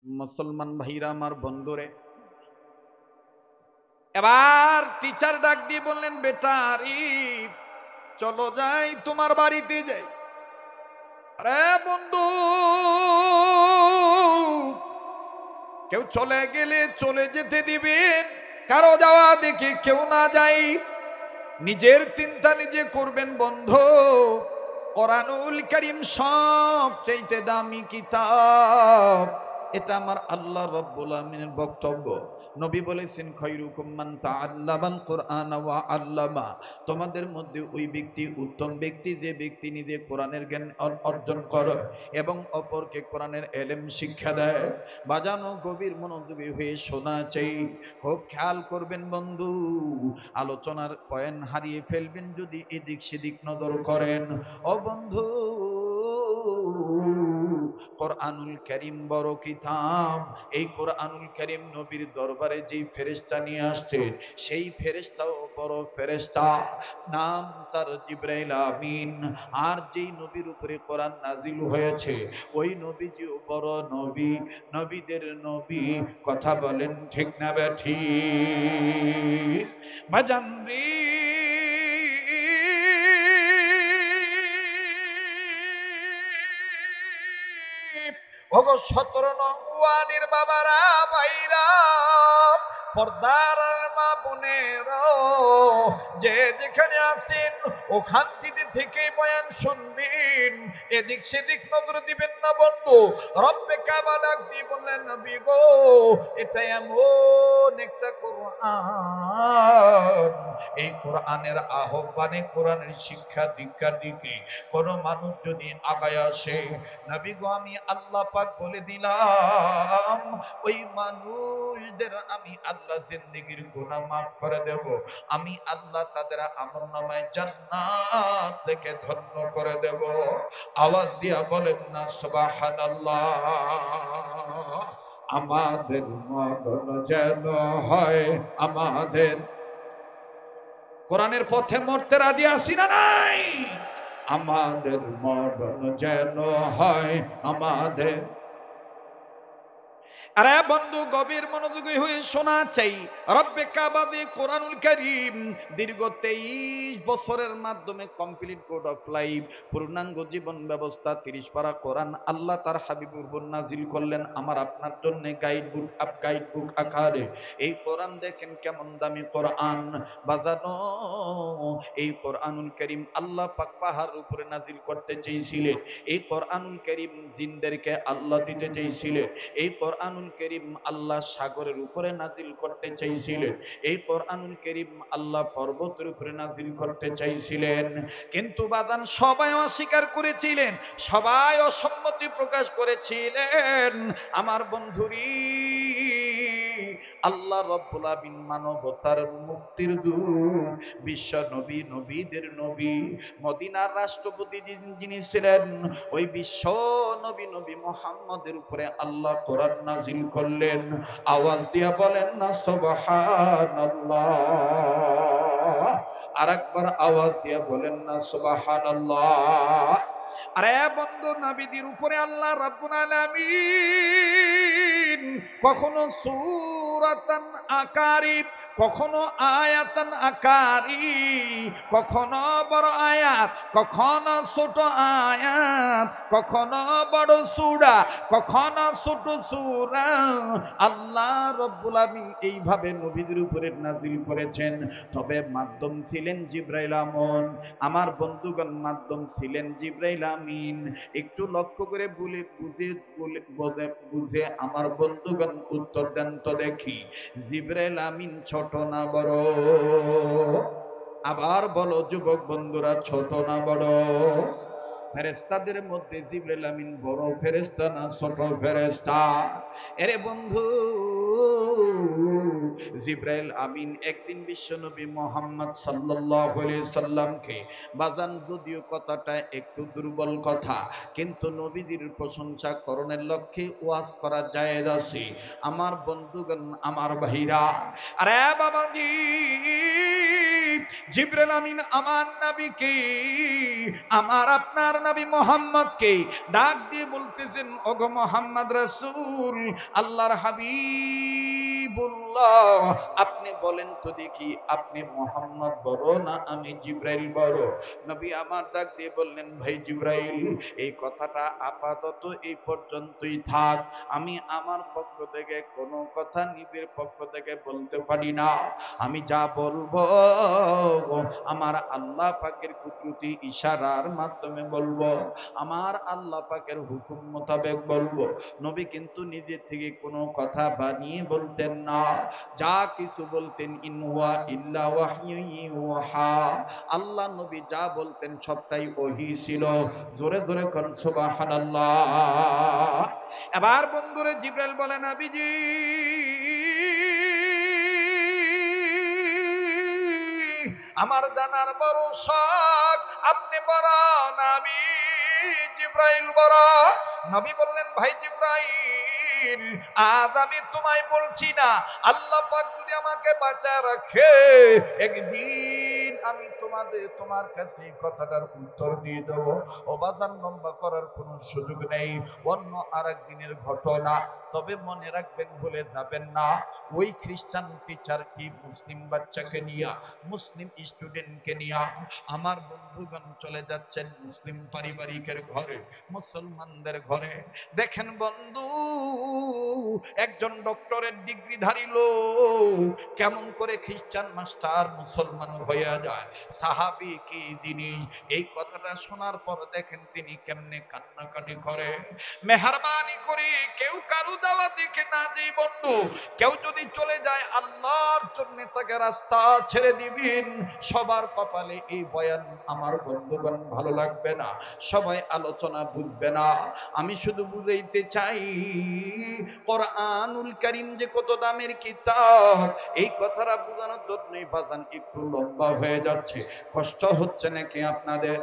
মুসলমান ভাইরা আমার বন্ধুরে, এবার টিচার ডাক দিয়ে বললেন, বেটা আরিফ চলো যাই তোমার বাড়িতে যাই। আরে বন্ধু, কেউ চলে গেলে চলে যেতে দিবেন, কারো যাওয়া দেখে কেউ না যাই, নিজের চিন্তা নিজে করবেন বন্ধু। কোরআনুল কারীম সবচেয়ে দামি কিতাব, এটা আমার আল্লাহ রাব্বুল আলামিনের বক্তব্য। নবী বলেছেন, খায়রুকুম মান তাআল্লামাল কুরআন ওয়া আল্লামা, তোমাদের মধ্যে ওই ব্যক্তি উত্তম ব্যক্তি যে ব্যক্তি নিজে কোরআনের জ্ঞান অর্জন করে এবং অপরকে কোরআনের ইলম শিক্ষা দেয়। বাজানো গভীর মনোযোগী হয়ে শোনা চাই, খুব খেয়াল করবেন বন্ধু। আলোচনার পয়েন্ট হারিয়ে ফেলবেন যদি এদিক সেদিক নজর করেন। ও বন্ধু, কোরআনুল কারীম বড় কিতাব। এই কোরআনুল কারীম নবীর দরবারে যেই ফেরেশতা নিয়ে আসছে, সেই ফেরেশতাও বড় ফেরেশতা, নাম তার জিবরাইল আমিন। আর যেই নবীর উপরে কোরআন নাজিল হয়েছে, ওই নবীজিও বড় নবী, নবীদের নবী। কথা বলেন ঠিক না বেঠিক? বাজান রে, ওগো 17 নং ওয়ার্ডের বাবারা ভাইরা, পর্দার মা বোনেরা, যে যেখানে আছেন ওখান থেকে বয়ান শুনবেন, এদিক সেদিক নজর দিবেন না বন্ধু। রব্বে কাবা ডাক দিয়ে বললেন, নবী গো, এটা এমন একটা কোরআন, এই কোরআনের আহ্বানে, কোরআনের শিক্ষা দীক্ষার দিকে কোন মানুষ যদি আগায় আসে, নবী গো আমি আল্লাহ পাক বলে দিলাম, ওই মানুষদের আমি আল্লাহ জিন্দেগির গুনাহ মাফ করে দেব। আমি আল্লাহ তাদের আমলনামায় জান্নাত থেকে ধন্য করে দেব। আওয়াজ দিয়া বলেন না সুবহানাল্লাহ। আমাদের মরণ যেন হয়, আমাদের কোরআনের পথে মরতে রাজি আছি না নাই? আমাদের মরণ যেন হয় আমাদের। আরে বন্ধু, গভীর মনোযোগী হয়ে শোনা চাই। রব্বে কাবা দিয়ে কোরআনুল কারীম দীর্ঘ 23 বছরের মাধ্যমে কমপ্লিট কোড অফ লাইফ, পূর্ণাঙ্গ জীবন ব্যবস্থা, 30 পারা কোরআন আল্লাহ তার হাবিবুর উপর নাজিল করলেন আমার আপনার জন্য গাইড বুক আকারে। এই কোরআন দেখেন কেমন দামি কোরআন বাজানো। এই কোরআনুল কারীম আল্লাহ পাক পাহাড়ের উপরে নাজিল করতে চেয়েছিলেন। এই কোরআনুল কারীম জিনদেরকে আল্লাহ দিতে চেয়েছিলেন। এই কোরআনুল কারীম আল্লাহ সাগরের উপরে নাজিল করতে চাইছিলেন। এই কোরআনুল কারীম আল্লাহ পর্বতের উপরে নাজিল করতে চাইছিলেন, কিন্তু বাদান সবাই অস্বীকার করেছিলেন, সবাই অসম্মতি প্রকাশ করেছিলেন। আমার বন্ধুরি, আল্লাহ রাব্বুল আলামিন মানবতার মুক্তির দূত, বিশ্ব নবী, নবীদের নবী, মদিনার রাষ্ট্রপতি যিনি ছিলেন, ওই বিশ্ব নবী নবী মুহাম্মদের উপরে আল্লাহ কোরআন নাজিল করলেন। আওয়াজ দিয়া বলেন না সুবহানাল্লাহ। আরেকবার আওয়াজ দিয়া বলেন না সুবহানাল্লাহ। আরে বন্ধু, নবীদের উপরে আল্লাহ রাব্বুল আলামিন কখনো সূরাতান আকারি, কখনো আয়াতান আকারি, কখনো বড় আয়াত, কখনো ছোট আয়াত, কখনো বড় সূরা, কখনো ছোট সূরা, আল্লাহ রাব্বুল আলামিন এইভাবে নবীদের উপরে নাযিল করেছেন। তবে মাধ্যম ছিলেন জিবরাইল আমিন। আমার বন্ধুগণ, মাধ্যম ছিলেন জিবরাইল আমিন। একটু লক্ষ্য করে বুঝে আমার বন্ধুগণ উত্তর দেন তো দেখি, জিবরাইল আমিন ছোট না বড়? আবার বলো যুবক বন্ধুরা, ছোট না বড়? ফেরেশতাদের মধ্যে জিবরাইল আমিন বড় ফেরেশতা না ছোট ফেরেশতা? এরে বন্ধু, জিবরাইল আমিন একদিন বিশ্বনবী মুহাম্মদ সাল্লাল্লাহু আলাইহি সাল্লামকে, বাজান যদিও কথাটা একটু দুর্বল কথা, কিন্তু নবীদের প্রশংসা করণের লক্ষ্যে ওয়াজ করা জায়েজ আছে। আমার বন্ধুগণ, আমার ভাইরা, আরে বাবাজি, জিবরাইল আমিন আমার নবীকে, আমার আপনার নবী মুহাম্মদকে ডাক দিয়ে বলতেছেন, ওগো মুহাম্মদ রাসূল, আল্লাহর হাবিবুল্লাহ, আপনি বলেন তো দেখি, আপনি মুহাম্মদ বড় না আমি জিবরাইল বড়? নবী আমার ডাক দিয়ে বললেন, ভাই জিবরাইল, এই কথাটা আপাতত এই পর্যন্তই থাক। আমি আমার পক্ষ থেকে কোনো কথা নিজের পক্ষ থেকে বলতে পারি না। আমি যা বলবো আমার আল্লাহ পাকের কুদরতি ইশারার মাধ্যমে বলবো, আমার আল্লাহ পাকের হুকুম মোতাবেক বলবো। নবী কিন্তু নিজের থেকে কোনো কথা বানিয়ে বলতেন না। যা কিছু বলতেন, ইন হুয়া ইল্লা ওয়াহয়ুন ইউহা, আল্লাহ নবী যা বলতেন সবটাই ওহী ছিল। জোরে জোরে কোন সুবহানাল্লাহ। এবার বন্ধুরে জিবরাইল বলেন, নবীজি আমার জানার বড় শখ, আপনি বড় না আমি জিবরাইল বড়? নবী বললেন, ভাই জিবরাইল, আজ আমি তোমায় বলছি না, আল্লাহ পাক যদি আমাকে বাঁচায় রাখে, একদিন আমি তোমার কাছে কথাটার উত্তর দিয়ে দেব। ও বাজান, লম্বা করার কোনো সুযোগ নেই, অন্য আরেক দিনের ঘটনা। তবে মনে রাখবেন, ভুলে যাবেন না, ওই খ্রিস্টান টিচারটি মুসলিম বাচ্চাকে নিয়ে, মুসলিম স্টুডেন্টকে নিয়ে আমার বন্ধুগণ চলে যাচ্ছেন মুসলিম পারিবারিকের ঘরে, মুসলমানদের ঘরে। দেখেন বন্ধু, একজন ডক্টরের ডিগ্রিধারী লোক কেমন করে খ্রিস্টান মাস্টার মুসলমান হয়ে যায়। সাহাবী কি জিনিস, এই কথাটা শোনার পর দেখেন তিনি কেমনে কান্নাকাটি করে। মেহরবানি করে কেউ কারু দাওয়া দেখে না যেই বন্ধু, কেউ যদি চলে যায় আল্লাহর জন্য তাকে রাস্তা ছেড়ে দিবেন। সবার কপালে এই বয়ান আমার বন্ধুগণ ভালো লাগবে না, সবাই আলোচনা বুঝবে না। আমি শুধু বুঝাইতে চাই, কোরআনুল কারীম যে কত দামের কিতাব, এই কথাটা বোঝানোর জন্যই বাজান একটু লম্বা হয়ে যাচ্ছে। কষ্ট হচ্ছে নাকি আপনাদের?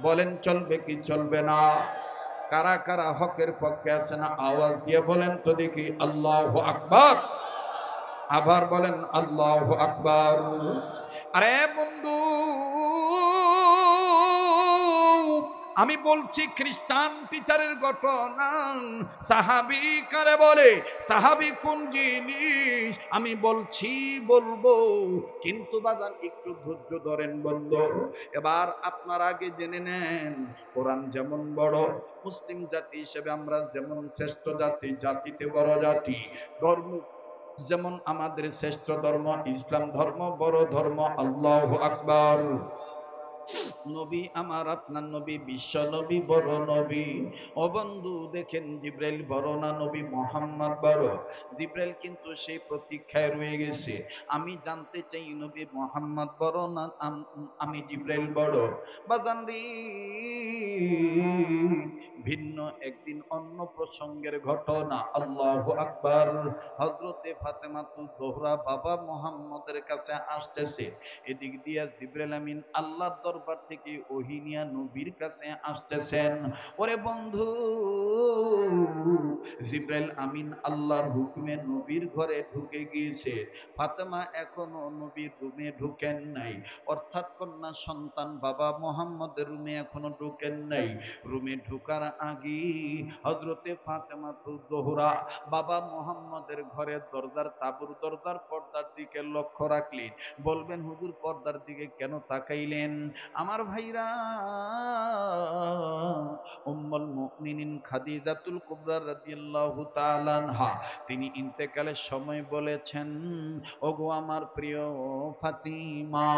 বলেন চলবে কি চলবে না? কারা কারা হকের পক্ষে আছে না আওয়াজ দিয়ে বলেন তো দেখি আল্লাহু আকবার। আবার বলেন আল্লাহু আকবার। আরে বন্ধু, আমি বলছি খ্রিস্টান টিচারের ঘটনা। সাহাবী কারে বলে, সাহাবী কোন জিনিস আমি বলবো, কিন্তু বাজান একটু ধৈর্য ধরেন বন্ধু। এবার আপনার আগে জেনে নেন, কোরআন যেমন বড়, মুসলিম জাতি হিসেবে আমরা যেমন শ্রেষ্ঠ জাতি, জাতিতে বড় জাতি, ধর্ম যেমন আমাদের শ্রেষ্ঠ ধর্ম ইসলাম ধর্ম, বড় ধর্ম। আল্লাহু আকবার। নবী আমার আপনার নবী বিশ্ব নবী, বড় নবী। ও বন্ধু দেখেন, জিব্রাইল বড় না নবী মুহাম্মদ বড়? জিব্রাইল কিন্তু সেই প্রতীক্ষায় রয়ে গেছে। আমি জানতে চাই, নবী মুহাম্মদ বড় না আমি জিব্রাইল বড়? বাজান রে, ভিন্ন একদিন অন্য প্রসঙ্গের ঘটনা। আল্লাহু আকবার। হযরতে ফাতেমাতুজ জোহরা বাবা মুহাম্মদের কাছে আসতেছে, এদিক দিয়া জিবরাইল আমিন আল্লাহর দরবার থেকে ওহী নিয়া নবীর কাছে আসতেছেন। ওরে বন্ধু, জিবরাইল আমিন আল্লাহর হুকুমে নবীর ঘরে ঢুকে গিয়েছে। ফাতেমা এখনো নবীর রুমে ঢুকেন নাই, অর্থাৎ কন্যা সন্তান বাবা মুহাম্মদের রুমে এখনো ঢুকেন নাই। রুমে ঢুকার আগে হযরতে ফাতেমাতুজ জোহরা বাবা মুহাম্মদের ঘরের দরজার তাবুর দরজার পর্দার দিকে লক্ষ্য রাখলেন। বলবেন হুজুর, পর্দার দিকে কেন তাকাইলেন? আমার ভাইরা, উম্মুল মুমিনিন খাদিজাতুল কুবরা রাদিয়াল্লাহু তাআলা আনহা তিনি ইন্তেকালের সময় বলেছেন, ওগো আমার প্রিয় ফাতিমা,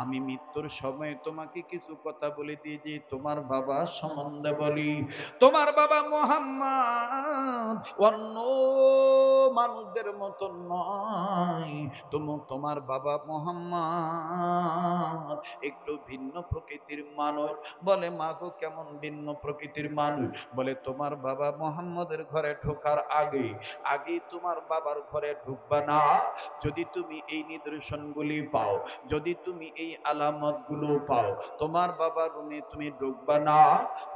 আমি মৃত্যুর সময় তোমাকে কিছু কথা বলে দিয়ে যে তোমার বাবা সম্বন্ধে বলি। তোমার বাবা মুহাম্মদ অন্য মানুষদের মতো নয়, তোমার বাবা মুহাম্মদ একটু ভিন্ন প্রকৃতির মানুষ। বলে মা গো, কেমন ভিন্ন প্রকৃতির মানুষ? বলে তোমার বাবা মুহাম্মদের ঘরে ঢোকার আগে তোমার বাবার ঘরে ঢুকবা না। যদি তুমি এই নিদর্শনগুলি পাও, যদি তুমি এই আলামতগুলো পাও, তোমার বাবার রুমে তুমি ঢুকবা না।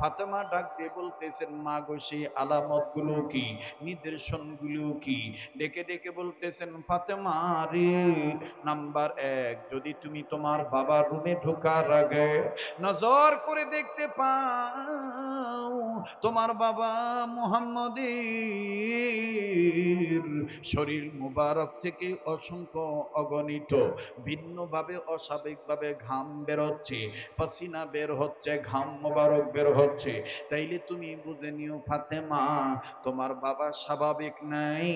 ফাতেমা ডাক দিয়ে বলতেছেন, মা গো, সেই আলামতগুলো কি, নিদর্শনগুলো কি? ডেকে ডেকে বলতেছেন, ফাতেমা রে, নাম্বার এক, যদি তুমি তোমার বাবার রুমে ঢোকার আগে নজর করে দেখতে পাও তোমার বাবা মুহাম্মদের শরীর মুবারক থেকে অসংখ্য অগণিত ভিন্নভাবে অস্বাভাবিকভাবে ঘাম বেরোচ্ছে, পাসিনা বের হচ্ছে, ঘাম মুবারক বের হচ্ছে, তাইলে তুমি বুঝে নিও ফাতেমা, তোমার বাবা স্বাভাবিক নাই।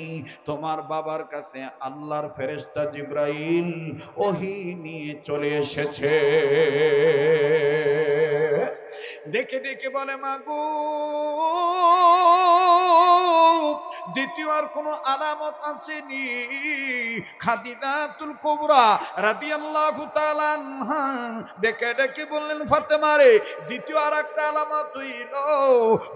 তোমার বাবার কাছে আল্লাহর ফেরেশতা জিবরাইল ওহী নিয়ে চলে এসেছে। ডেকে ডেকে বলে, মাগো, দ্বিতীয় আর কোন আলামত আসেনি? খাদিজাতুল কুবরা রাদিয়াল্লাহু তাআলা আনহা ডেকে ডেকে বললেন, ফাতেমা রে, দ্বিতীয় আর একটা আলামত হইল,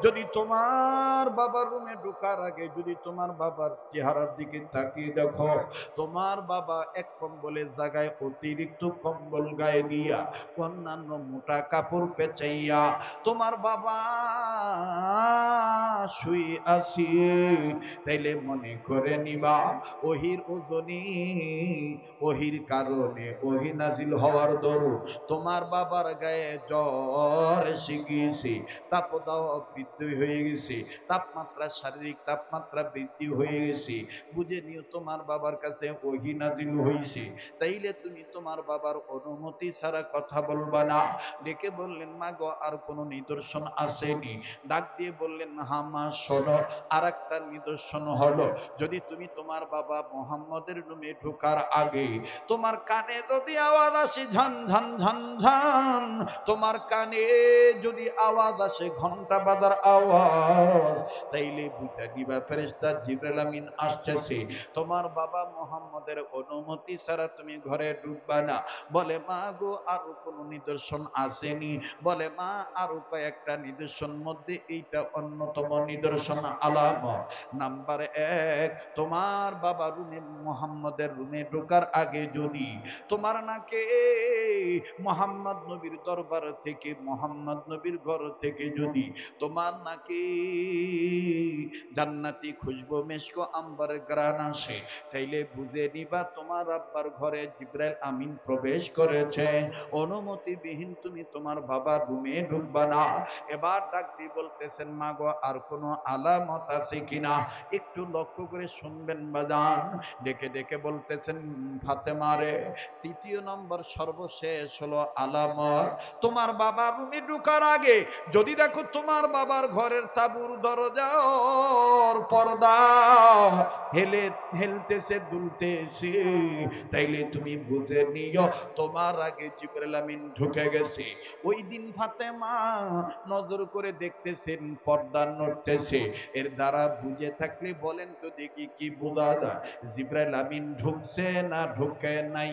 যদি তোমার বাবার রুমে ঢোকার আগে যদি তোমার বাবার চেহারার দিকে তাকিয়ে দেখো, তোমার বাবা এক কম্বলের জায়গায় অতিরিক্ত কম্বল গায়ে দিয়া অন্যান্য মোটা কাপড় পেঁচাইয়া তোমার বাবা শুয়ে আছি, তাইলে মনে করে নিবা ওহির ওজনী, ওহির কারণে ওহি নাজিল হওয়ার দরুন তোমার বাবার গায়ে জ্বর এসে গিয়েছে, তাপদাহ বৃদ্ধি হয়ে গেছে, তাপমাত্রা, শারীরিক তাপমাত্রা বৃদ্ধি হয়ে গেছে, বুঝে নিও তোমার বাবার কাছে ওহি নাজিল হয়েছে, তাইলে তুমি তোমার বাবার অনুমতি ছাড়া কথা বলবা না। ডেকে বললেন, মা গো, আর কোন নিদর্শন আসেনি? ডাক দিয়ে বললেন, হ্যাঁ মা, শোনো, আর একটা নিদর্শন হলো, যদি তুমি তোমার বাবা মুহাম্মদের রুমে ঢোকার আগে তোমার কানে যদি আওয়াজ আসে ঝন ঝন ঝন ঝন, তোমার কানে যদি আওয়াজ আসে ঘন্টা বাজার আওয়াজ, তাইলে বুঝা নিবা ফেরেশতা জিবরাইল আমিন আসতেছে, তোমার বাবা মুহাম্মদের অনুমতি ছাড়া তুমি ঘরে ঢুকবা না। বলে, মা গো, আরো কোন নিদর্শন আসেনি? বলে, মা, আরো কয়েকটা নিদর্শন মধ্যে এইটা অন্যতম নিদর্শন আলামত। নাম্বার এক, তোমার বাবা রুমে মুহাম্মদের রুমে ঢোকার আগে যদি তোমার নাকে মুহাম্মদ নবীর দরবার থেকে, মুহাম্মদ নবীর ঘর থেকে যদি তোমার নাকে জান্নাতি খুশবু মেশকো আম্বারের গ্রান আসে, তাইলে বুঝে নিবা তোমার আব্বার ঘরে জিবরাইল আমিন প্রবেশ করেছে, অনুমতিবিহীন তুমি তোমার বাবার রুমে ঢুকবা না। এবার ডাক দিয়ে বলতেছেন, মা গো, আর কোনো আলামত আছে কিনা? একটু লক্ষ্য করে শুনবেন বাজান। ডেকে ডেকে বলতেছেন, ফাতেমা রে, তৃতীয় নম্বর সর্বশেষ হলো আলামত, তোমার বাবার রুমে ঢুকার আগে যদি দেখো তোমার বাবার ঘরের তাঁবুর দরজার পর্দা হেলতেছে, দুলতেছে, তাইলে তুমি বুঝে নিও তোমার আগে জিবরাইল আমিন ঢুকে গেছে। ওই দিন ফাতেমা নজর করে দেখতেছেন পর্দা নড়তেছে, এর দ্বারা বুঝে থাকলে বলেন তো দেখি কি বোঝা যায়, জিবরাইল আমিন ঢুকছে না ঢুকে নাই?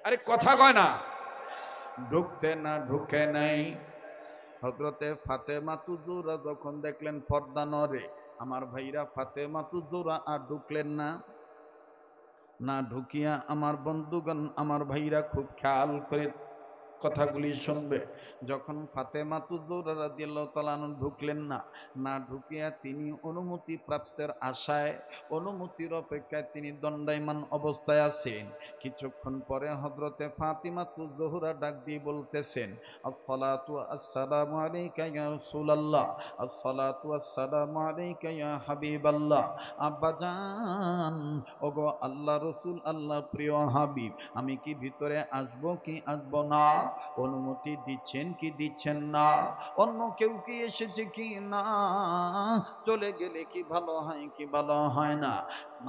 আরে কথা কয় না, ঢুকছে না ঢুকে নাই? হযরতে ফাতেমা তুজুরা যখন দেখলেন পর্দা নড়ে, আমার ভাইরা, ফাতেমা তুজুরা আর ঢুকলেন না। না ঢুকিয়া আমার বন্ধুগণ, আমার ভাইরা, খুব খেয়াল করে কথাগুলি শুনবে, যখন ফাতেমা তুজুরা রাদিয়াল্লাহু তাআলা আনহা ঢুকলেন না, না ঢুকিয়া তিনি অনুমতি প্রাপ্তের আশায়, অনুমতির অপেক্ষায় তিনি দণ্ডায়মান অবস্থায় আছেন। কিছুক্ষণ পরে হযরতে ফাতিমা তুজুহরা ডাক দিয়ে বলতেছেন, আসসালাতু আসসালামু আলাইকা ইয়া রাসূলুল্লাহ, আসসালাতু আসসালামু আলাইকা ইয়া হাবিবাল্লাহ। আব্বাজান, ওগো আল্লাহ রসুল, আল্লাহ প্রিয় হাবিব, আমি কি ভিতরে আসবো কি আসবো না? অনুমতি দিচ্ছেন কি দিচ্ছেন না? অন্য কেউ কি এসেছে কি না? চলে গেলে কি ভালো হয় কি ভালো হয় না?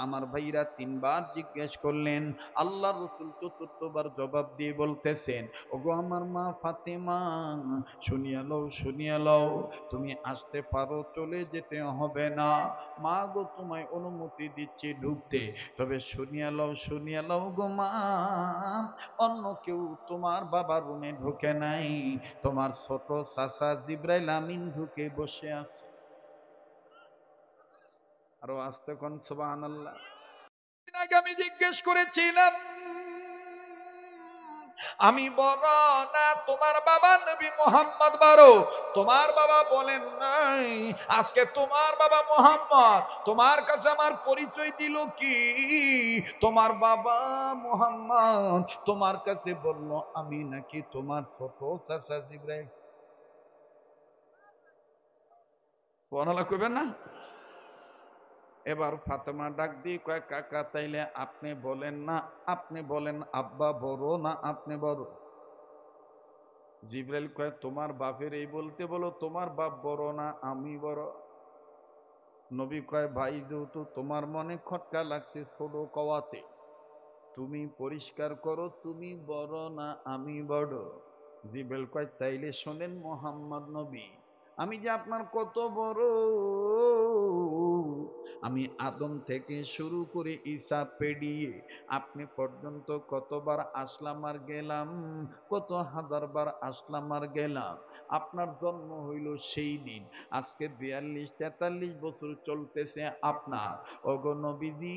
আমার ভাইরা তিনবার জিজ্ঞেস করলেন, আল্লাহ রসুল চতুর্থবার জবাব দিয়ে বলতেছেন, ওগো আমার মা ফাতেমা, শুনিয়া লও, শুনিয়া লও, তুমি আসতে পারো, চলে যেতে হবে না। মা গো, তোমায় অনুমতি দিচ্ছি ঢুকতে, তবে শুনিয়া লও গো মা, অন্য কেউ তোমার বাবার রুমে ঢুকে নাই, তোমার ছোট চাচা জিবরাইল আমিন ঢুকে বসে আছে। আরো আস্তে কোন সুবহানাল্লাহ। আগে আমি জিজ্ঞেস করেছিলাম, আমি বড় না তোমার বাবা নবী মোহাম্মদ বড়? তোমার বাবা বলেন নাই আজকে তোমার বাবা মোহাম্মদ তোমার কাছে আমার পরিচয় দিল কি? তোমার বাবা মোহাম্মদ তোমার কাছে বলল আমি নাকি তোমার ছোট চাচা জিবরাইল। সুবহানাল্লাহ কইবেন না? এবার ফাতেমা ডাক দিয়ে কয় কাকা তাইলে আপনি বলেন না, আপনি বলেন আব্বা বড় না আপনি বড়? জিবরাইল কয় তোমার বাপের এই বলতে বলো তোমার বাপ বড় না আমি বড়? নবী কয় ভাই যেহেতু তোমার মনে খটকা লাগছে ছোট কওয়াতে, তুমি পরিষ্কার করো তুমি বড় না আমি বড়? জিবরাইল কয় তাইলে শোনেন মোহাম্মদ নবী, আমি যে আপনার কত বড়, আমি আদম থেকে শুরু করে ঈসা পেরিয়ে আপনি পর্যন্ত কতবার আসলাম আর গেলাম, কত হাজারবার আসলাম আর গেলাম। আপনার জন্ম হইল সেই দিন, আজকে 42-43 বছর চলতেছে আপনার। ওগো নবীজি,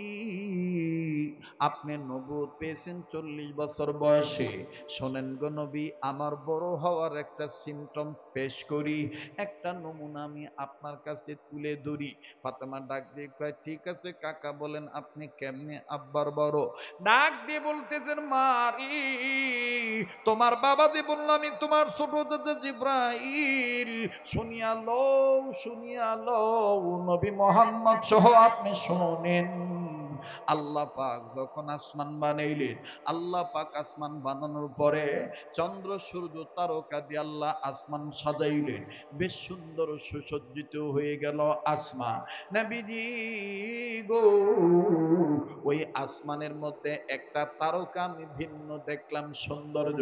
আপনি নবুয়ত পেয়েছেন 40 বছর বয়সে। শোনেন গো নবী, আমার বড় হওয়ার একটা সিমটমস পেশ করি, একটা নমুনা আমি আপনার কাছে তুলে ধরি। ফাতেমা ডাক দিয়ে কয় ঠিক আছে কাকা বলেন আপনি কেমনে আব্বার বড়? ডাক দিয়ে বলতেছেন মারি, তোমার বাবা যে বললো আমি তোমার ছোট দাদা জিব্রাইল, শুনিয়া লও শুনিয়া লও নবী মোহাম্মদ সহ আপনি শোনেন। আল্লাহ পাক যখন আসমান বানাইলেন, আল্লাহ পাক আসমান বানানোর পরে চন্দ্র সূর্য তারকা দিয়ে আল্লাহ আসমান সাজাইলেন, বেশ সুন্দর সুসজ্জিত হয়ে গেল আসমান। নবীজি গো, ওই আসমানের মধ্যে একটা তারকা আমি ভিন্ন দেখলাম সৌন্দর্য,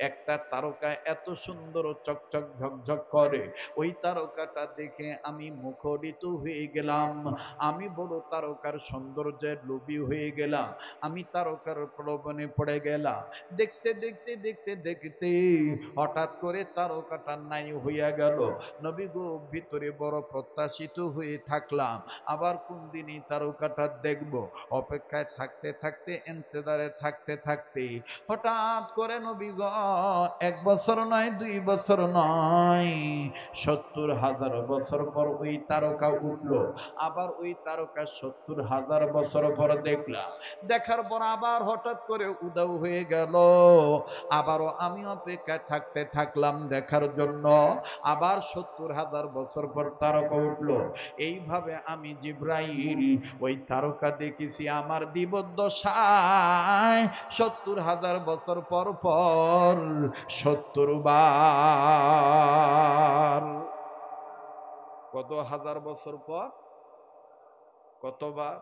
একটা তারকা এত সুন্দর চকচক ঝকঝক করে, ওই তারকাটা দেখে আমি মুখরিত হয়ে গেলাম। আমি বড় তারকার সৌন্দর্যের লোভী হয়ে গেলাম, আমি তারকার প্রলোভনে পড়ে গেলাম। দেখতে দেখতে দেখতে দেখতে হঠাৎ করে তারকাটা নাই হইয়া গেল। নবী গো, ভিতরে বড় প্রত্যাশিত হয়ে থাকলাম, আবার কোন দিন এই তারকাটা দেখব। অপেক্ষায় থাকতে থাকতে ইন্তজারে থাকতে থাকতে হঠাৎ করে নবী গো, 1 বছর নয় 2 বছর নয়, 70,000 বছর পর ওই তারকা উঠলো। আবার ওই তারকা 70,000 বছর পর দেখলাম, দেখার পর আবার হঠাৎ করে উধাও হয়ে গেল। আবারও আমি অপেক্ষায় থাকতে থাকলাম দেখার জন্য, আবার 70,000 বছর পর তারকা উঠলো। এইভাবে আমি জিব্রাইল ওই তারকা দেখেছি আমার জীবদ্দশায় 70,000 বছর পর পর 70 বার। কত হাজার বছর পর কতবার?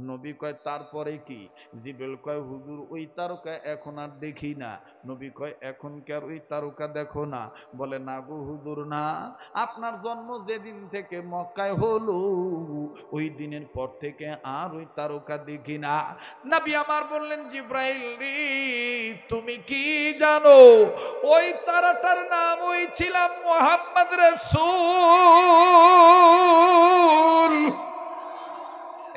নবী কয় তারপরে কি? জিবরাইল কয় হুজুর ওই তারকা এখন আর দেখি না। নবী কয় এখন কি আর ওই তারকা দেখো না? বলে না গো হুজুর না, আপনার জন্ম যেদিন থেকে মক্কায় হলো ওই দিনের পর থেকে আর ওই তারকা দেখি না। নবী আমার বললেন জিবরাইল রে, তুমি কি জানো ওই তারাটার নাম ওই ছিলাম মুহাম্মদ রাসূল।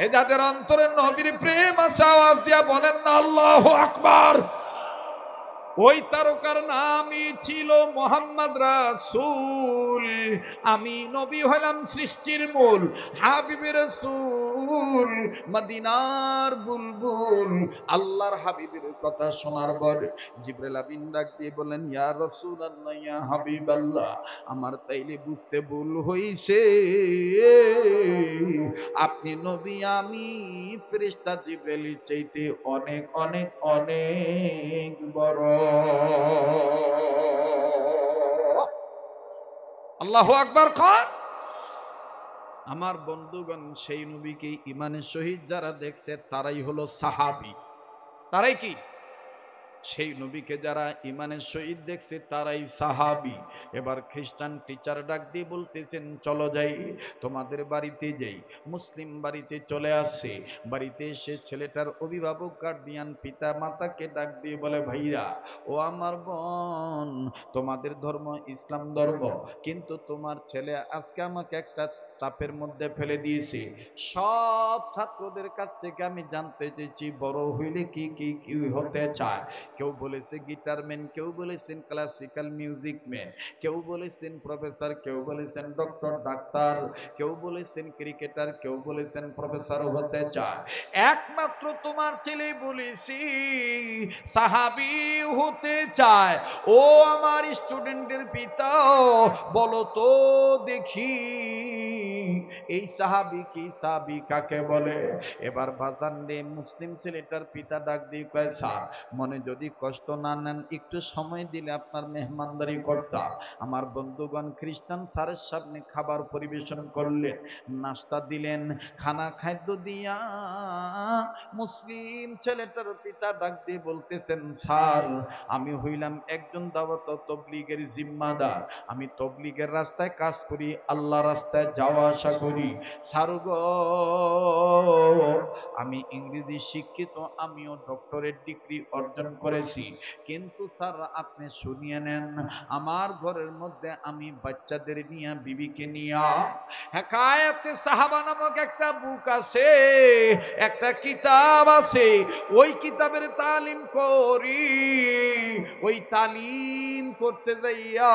এ যাদের অন্তরে নবীর প্রেম আছে আওয়াজ দিয়া বলেন না আল্লাহু আকবার। ওই তারকার নামই ছিল মোহাম্মদ রাসূল। আমি নবী হলাম সৃষ্টির মূল, হাবিবের রাসূল মদিনার বুলবুল। আল্লাহর হাবিবের কথা শোনার পরে জিবরাইল আমিন ডাক দিয়ে বলেন ইয়া রাসূলুল্লাহ ইয়া হাবিবাল্লাহ, আমার তাইলে বুঝতে ভুল হইছে, আপনি নবী আমি ফেরেশতা জিবরাইলের চাইতে অনেক অনেক অনেক বড়। আল্লাহু আকবার খান। আমার বন্ধুগণ, সেই নবীকে ইমানের সহিত যারা দেখছে তারাই হলো সাহাবী। তারাই কি? সেই নবীকে যারা ইমানের সহিত দেখছে তারাই সাহাবী। এবার খ্রিস্টান টিচার ডাক দিয়ে বলতেছেন চলো যাই, তোমাদের বাড়িতে যাই। মুসলিম বাড়িতে চলে আসে, বাড়িতে এসে ছেলেটার অভিভাবক গার্ডিয়ান পিতা মাতাকে ডাক দিয়ে বলে ভাইয়া ও আমার বোন, তোমাদের ধর্ম ইসলাম ধর্ম, কিন্তু তোমার ছেলে আজকে আমাকে একটা চাপের মধ্যে ফেলে দিয়েছি। সব ছাত্রদের কাছ থেকে আমি জানতে চেয়েছি বড় হইলে কি কি কি হতে চায়। কেউ বলেছে গিটারম্যান, কেউ বলেছেন ক্লাসিক্যাল মিউজিক ম্যান, কেউ বলেছেন প্রফেসর, কেউ বলেছেন ডক্টর ডাক্তার, কেউ বলেছেন ক্রিকেটার, কেউ বলেছেন প্রফেসর হতে চায়। একমাত্র তোমার ছেলে বলেছি সাহাবী হতে চায়। ও আমার স্টুডেন্টের পিতা, বলো তো দেখি এই সাহাবী কি, সাহাবী কাকে বলে? এবার বাজান রে মুসলিম ছেলেটার পিতা ডাক দিয়ে কয়, স্যার মনে যদি কষ্ট না নেন একটু সময় দিলে আপনার মেহমানদারি করতাম। আমার বন্ধুগণ খ্রিস্টান স্যারের সামনে খাবার পরিবেশন করলেন, নাস্তা দিলেন, খানা খাদ্য দিয়া মুসলিম ছেলেটার পিতা ডাক দিয়ে বলতেছেন, স্যার আমি হইলাম একজন দাওয়াত তবলিগের জিম্মাদার, আমি তবলিগের রাস্তায় কাজ করি, আল্লাহ রাস্তায় যাওয়া আসা করি। স্যার গো আমি ইংরেজি শিক্ষিত, আমিও ডক্টরেট ডিগ্রি অর্জন করেছি, কিন্তু স্যার আপনি শুনিয়ে নেন আমার ঘরের মধ্যে আমি বাচ্চাদের নিয়ে বিবিকে নিয়ে হেকায়েতে সাহাবা নামক একটা বুক আছে, একটা কিতাব আছে, ওই কিতাবের তালিম করি। ওই তালিম করতে যাইয়া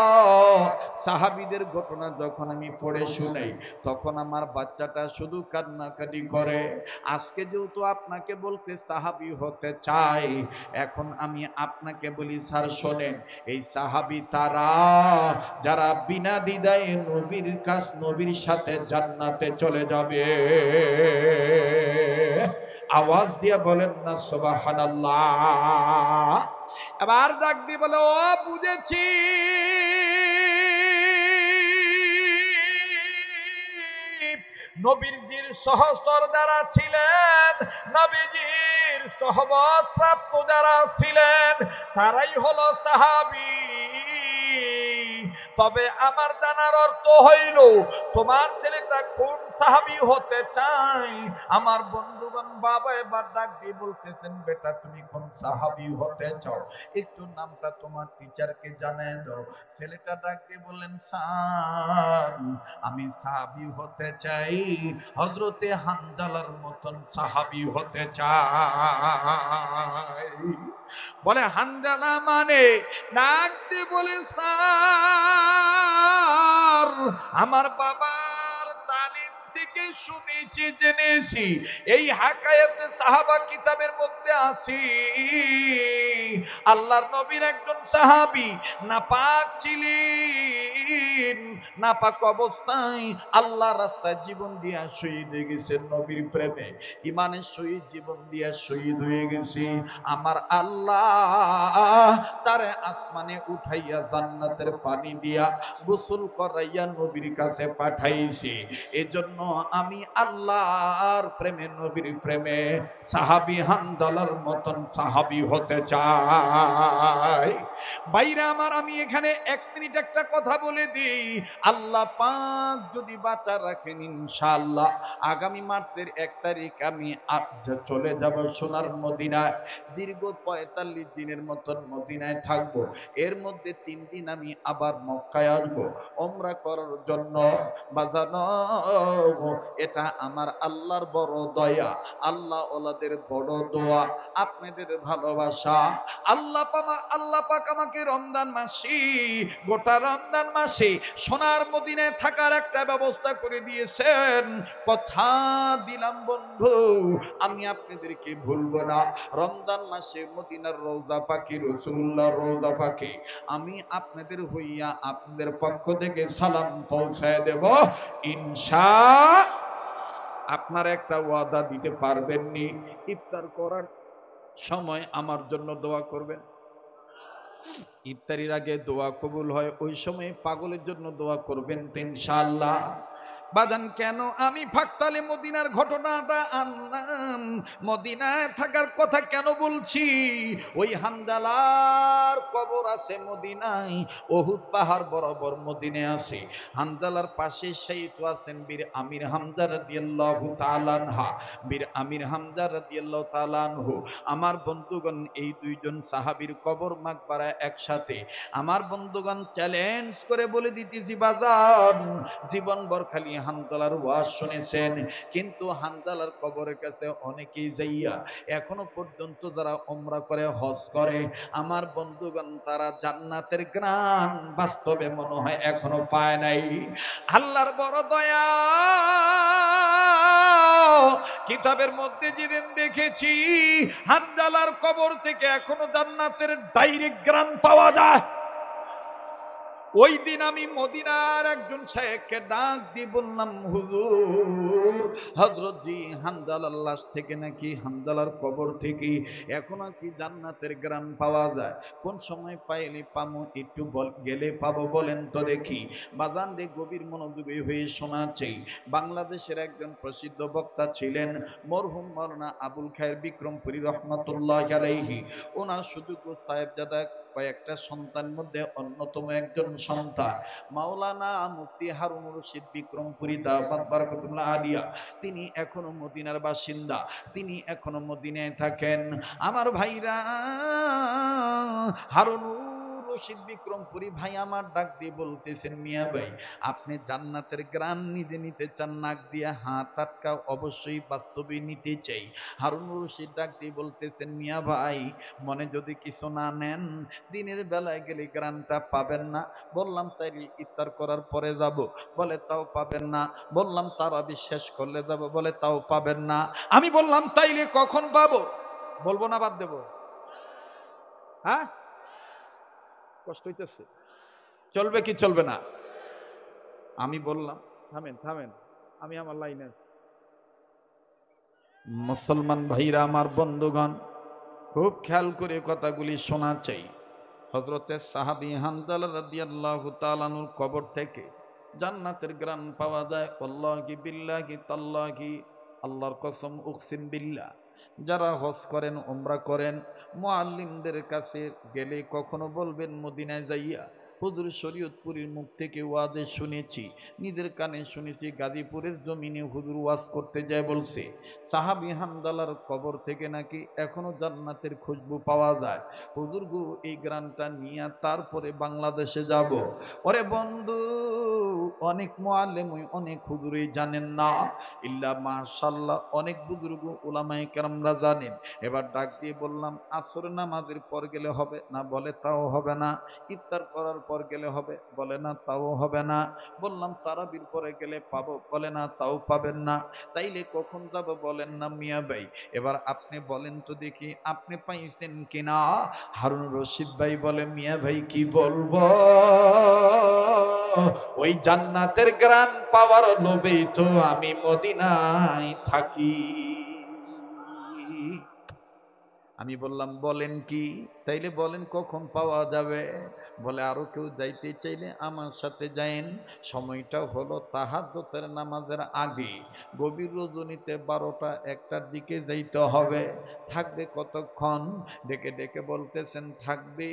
সাহাবীদের ঘটনা যখন আমি পড়ে শুনাই তখন আমার বাচ্চাটা শুধু কান্নাকাটি করে। আজকে যেহেতু আপনাকে বলছে সাহাবী হতে চাই, এখন আমি আপনাকে বলি স্যার শোনেন, এই সাহাবী তারা যারা বিনা দ্বিধায় নবীর কাছ নবীর সাথে জান্নাতে চলে যাবে। আওয়াজ দিয়ে বলেন না সুবহানাল্লাহ। এবার ডাক দিয়ে বলে, ও বুঝেছি, নবীজির সহচর যারা ছিলেন, নবীজির সহবত প্রাপ্ত যারা ছিলেন তারাই হলো সাহাবী। তবে আমার জানার অর্থ হইল তোমার ছেলেটা কোন সাহাবী হতে চায়? আমার বন্ধুগণ বাবা এবার ডাক দিয়ে বলতেছেন, বেটা তুমি কোন সাহাবী হতে চাও একটু নামটা তোমার টিচারকে জানায় দাও। ছেলেটা ডাক দিয়ে বললেন, স্যার আমি সাহাবী হতে চাই, হযরতে হানজালার মতন সাহাবী হতে চাই। বলে হানজালা মানে? ডাক দিয়ে বলে, স্যার আমার বাবার তালিম থেকে শুনেছি জেনেছি এই হাকায়াতে সাহাবা কিতাবের মধ্যে আছে আল্লাহর নবীর একজন সাহাবী নাপাক ছিলেন, নাপাক অবস্থায় আল্লাহ রাস্তায় জীবন দিয়া শহীদ হয়ে গেছেন নবীর প্রেমে, ইমানের সহিত জীবন দিয়া শহীদ হয়ে গেছে। আমার আল্লাহ তারে আসমানে উঠাইয়া জান্নাতের পানি দিয়া গোসল করাইয়া নবীর কাছে পাঠাইছে। এজন্য আমি আল্লাহর প্রেমে নবীর প্রেমে সাহাবী হানজালার মতন সাহাবী হতে চাই। বাইরে আমার আমি এখানে 1 মিনিট একটা কথা বলে দিই, আল্লাহ পাক যদি বাঁচা রাখেন ইনশাআল্লাহ আগামী মার্চের 1 তারিখ আমি চলে যাব সোনার মদিনায়। দীর্ঘ 45 দিনের মতন মদিনায় থাকবো। এর মধ্যে 3 দিন আমি আবার মক্কায় আসবো উমরা করার জন্য। বাজানো এটা আমার আল্লাহর বড় দয়া, আল্লাহ ওলাদের বড় দোয়া, আপনাদের ভালোবাসা। আল্লাহ পাক আমাকে রমজান মাসে, গোটা রমজান মাসে সোনার মদিনায় থাকার একটা ব্যবস্থা করে দিয়েছেন। কথা দিলাম বন্ধু আমি আপনাদেরকে ভুলবো না। রমজান মাসে মদিনার রওজা পাকে, রাসূলুল্লাহর রওজা পাকে আমি আপনাদের হইয়া আপনাদের পক্ষ থেকে সালাম পৌঁছায় দেব ইনশাআল্লাহ। আপনারা একটা ওয়াদা দিতে পারবেন নি? ইফতার করার সময় আমার জন্য দোয়া করবেন। ইফতারির আগে দোয়া কবুল হয়, ওই সময় পাগলের জন্য দোয়া করবেন তো ইনশাআল্লাহ। বাজান কেন আমি ফাকতালে মদিনার ঘটনাটা আনলাম, মদিনায় থাকার কথা কেন বলছি? ওই হানজালার কবর আছে মদিনায়, উহুদ পাহাড় বরাবর মদিনায় আছে। হানজালার পাশে শহীদ আছেন বীর আমির হামজা রাদিয়াল্লাহু তাআলা আনহা, বীর আমির হামজা রাদিয়াল্লাহু তাআলা আনহু। আমার বন্ধুগণ এই দুইজন সাহাবীর কবর মাকবারা একসাথে। আমার বন্ধুগণ চ্যালেঞ্জ করে বলে দিতেছি বাজান, জীবনভর খালি হানজালার ওয়াজ শুনেছেন, কিন্তু হানজালার কবরের কাছে অনেকেই যাইয়া এখনো পর্যন্ত যারা উমরা করে, হজ করে, আমার বন্ধুগণ তারা জান্নাতের গ্রাণ বাস্তবে মনে হয় এখনো পায় নাই। আল্লাহর বড় দয়া, কিতাবের মধ্যে যেদিন দেখেছি হানজালার কবর থেকে এখনো জান্নাতের ডাইরেক্ট গ্রাণ পাওয়া যায়, ওই দিন আমি মদিনার একজন শেখকে ডাক দিয়ে বললাম, হুজুর হযরত জি হানজালার লাশ থেকে নাকি, হানজালার কবর থেকে এখনো কি জান্নাতের গ্রাণ পাওয়া যায়? কোন সময় পাইলে পামো, একটু গেলে পাবো বলেন তো দেখি। বাজান রে, গভীর মনোযোগী হয়ে শোনা চাই। বাংলাদেশের একজন প্রসিদ্ধ বক্তা ছিলেন মরহুম মাওলানা আবুল খায়ের বিক্রমপুরী রহমাতুল্লাহি আলাইহি। ওনার সুযোগ্য সাহেবজাদা কয়েকটা সন্তানের মধ্যে অন্যতম একজন সন্তান মাওলানা মুফতি হারুনুর রশিদ বিক্রমপুরী দাওয়াত বারাকাতুল্লাহ আলিয়া। তিনি এখনো মদিনার বাসিন্দা, তিনি এখনো মদিনায় থাকেন। আমার ভাইরা, হারুনুর রশিদ বিক্রমপুরী ভাই আমার ডাক দিয়ে বলতেছেন, মিয়া ভাই আপনি জান্নাতের গ্রাণ নিজে নিতে চান? নাক দিয়ে হাত টাটকা অবশ্যই বাস্তবে নিতে চাই। হারুনুর রশিদ ডাক দিয়ে বলতেছেন, মিয়া ভাই মনে যদি কিছু না নেন, দিনের বেলায় গেলে গ্রাণটা পাবেন না। বললাম তাইলে ইফতার করার পরে যাব, বলে তাও পাবেন না। বললাম তারাবি শেষ করলে যাব, বলে তাও পাবেন না। আমি বললাম তাইলে কখন পাবো? বলবো না বাদ দেব? হ্যাঁ, কষ্ট হইতেছে, চলবে কি চলবে না? আমি বললাম থামেন থামেন, আমি আমার লাইনে আছি। মুসলমান ভাইরা আমার, বন্ধুগণ খুব খেয়াল করে কথাগুলি শোনা চাই। হযরতে সাহাবী হানজালা রাদিয়াল্লাহু তাআলা আনহুর কবর থেকে জান্নাতের গ্রাণ পাওয়া যায়। আল্লাহি বিল্লাহি তাল্লাহি, আল্লাহর কসম উকসিম বিল্লাহ, যারা হজ করেন, উমরা করেন, মুআল্লিমদের কাছে গেলে কখনো বলবেন মদিনায় যাইয়া, হুজুর শরীয়তপুরীর মুখ থেকে ওয়াজে শুনেছি, নিজের কানে শুনেছি, গাজীপুরের জমিনে হুজুর ওয়াজ করতে যায় বলছে সাহাবী হানজালার কবর থেকে নাকি এখনো জান্নাতের খুশবু পাওয়া যায়। হুজুর গো, এই গ্রানটা নিয়ে তারপরে বাংলাদেশে যাব। ওরে বন্ধু, অনেক মুআল্লিম, অনেক হুজুরই জানেন না, ইল্লা মাশাআল্লাহ অনেক বুজুর্গ উলামায়ে কেরামরা জানেন। এবার ডাক দিয়ে বললাম, আসর নামাজের পর গেলে হবে না? বলে তাও হবে না। ইফতার করার পর গেলে হবে? বলে না, তাও হবে না। বললাম তারাবির পরে গেলে পাবো? বলে না, তাও পাবেন না। তাইলে কখন যাব বলেন না মিয়া ভাই? এবার আপনি বলেন তো দেখি, আপনি পাইছেন কিনা? হারুন রশিদ ভাই বলে, মিয়া ভাই কি বলবো, ওই জান্নাতের গ্রাণ পাওয়ার লোভেই তো আমি মদিনায় থাকি। আমি বললাম বলেন কি? তাইলে বলেন কখন পাওয়া যাবে? বলে আরো কেউ যাইতে চাইলে আমার সাথে যায়েন, সময়টা হলো তাহাজ্জুদের নামাজের আগে, গভীর রজনীতে 12টা 1টার দিকে যাইতে হবে। থাকবে কতক্ষণ? ডেকে ডেকে বলতেছেন থাকবে